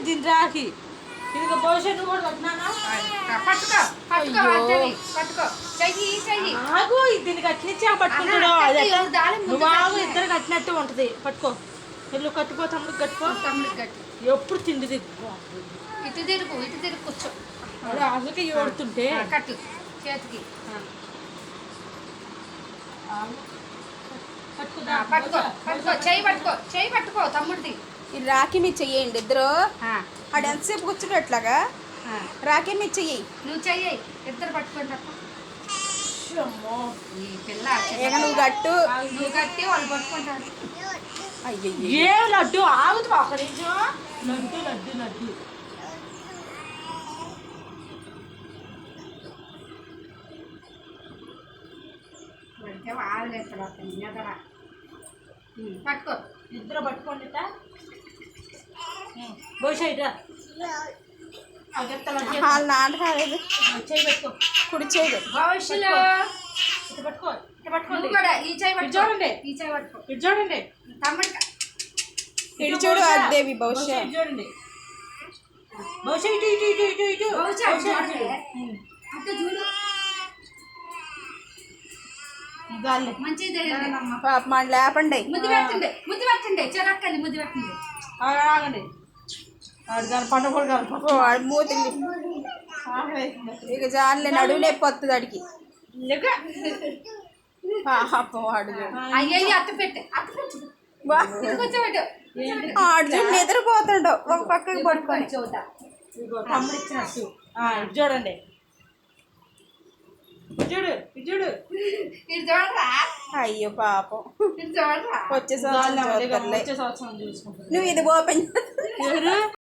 దీని రాకి ఇది భవిష్యత్తు కూడా పట్టినానా పట్టుకో పట్టుకో పట్టుకో చెయ్యి చెయ్యి ఆగు దీనికి అట్నిచ్చి పట్టుకుంటాడు నువ్వు ఆగు ఇద్దరు కట్టినట్టు ఉంటది పట్టుకో ఇల్లు కట్టుకో తమ్ముడు కట్టుకో తమ్ముడికి గట్టి ఎప్పుడు తిండి ఇటు తిరుగు కూర్చో అసలుకి ఏడుతుంటే కట్టు చేతికి పట్టుకో పట్టుకో చెయ్యి పట్టుకో తమ్ముడిది ఈ రాఖీ మీద చెయ్యండి ఇద్దరు ఆడు ఎంతసేపు కూర్చుంటే అట్లాగా రాఖీ మీద చెయ్యి నువ్వు చెయ్యి ఇద్దరు పట్టుకొని ఈ పిల్ల నువ్వు గట్టు నువ్వు కట్టి వాళ్ళు పట్టుకుంటారు అయ్యో ఏ లడ్డు ఆగుతు ఒక నిమిషం లడ్డు లడ్డు లడ్డు పట్టుకో ఇద్దరు పట్టుకోండి భవిష్యత్తు వాళ్ళ నాన్న రాలేదు చేయి పెట్టుకో కుడి చేయదు భవిష్యలో ఇటు పట్టుకో ఇటు పట్టుకోండి నువ్వు కూడా ఈ చేయి పట్టుకో చూడండి ఈ చేయి పట్టుకో ఇటు చూడండి తమ్ముడికి ఇటు చూడు అదేవి బహుశా ఇటు చూడండి బహుశా ఇటు ఇటు ఇటు ఇటు ఇటు బహుశా చూడు అటు చూడు మంచిది పాప మాట లేపండి ముద్దు పెట్టండి చెరక్కని ముద్దు పెట్టండి ఆగండి దాని పంట కూడా కలప వాడు మూతింది ఇక జాలే నడువు నొప్పి వస్తుంది అడిగి పాపం వాడు అయ్యో అత్త పెట్టు కూర్చోబెట్టు ఆడు చూడు నిద్రపోతుండవు ఒక పక్కకి పడుకొని చూద్దా తమ్ముడు ఇచ్చినట్టు ఇటు చూడండి ఇటు చూడు ఇటు చూడు ఇటు చూడరా అయ్యో పాపం ఇటు చూడరా వచ్చే సంవత్సరం చూద్దాంలే. వచ్చే సంవత్సరం చూసుకుంటారు నువ్వు ఇది ఓపెన్ ఎవరు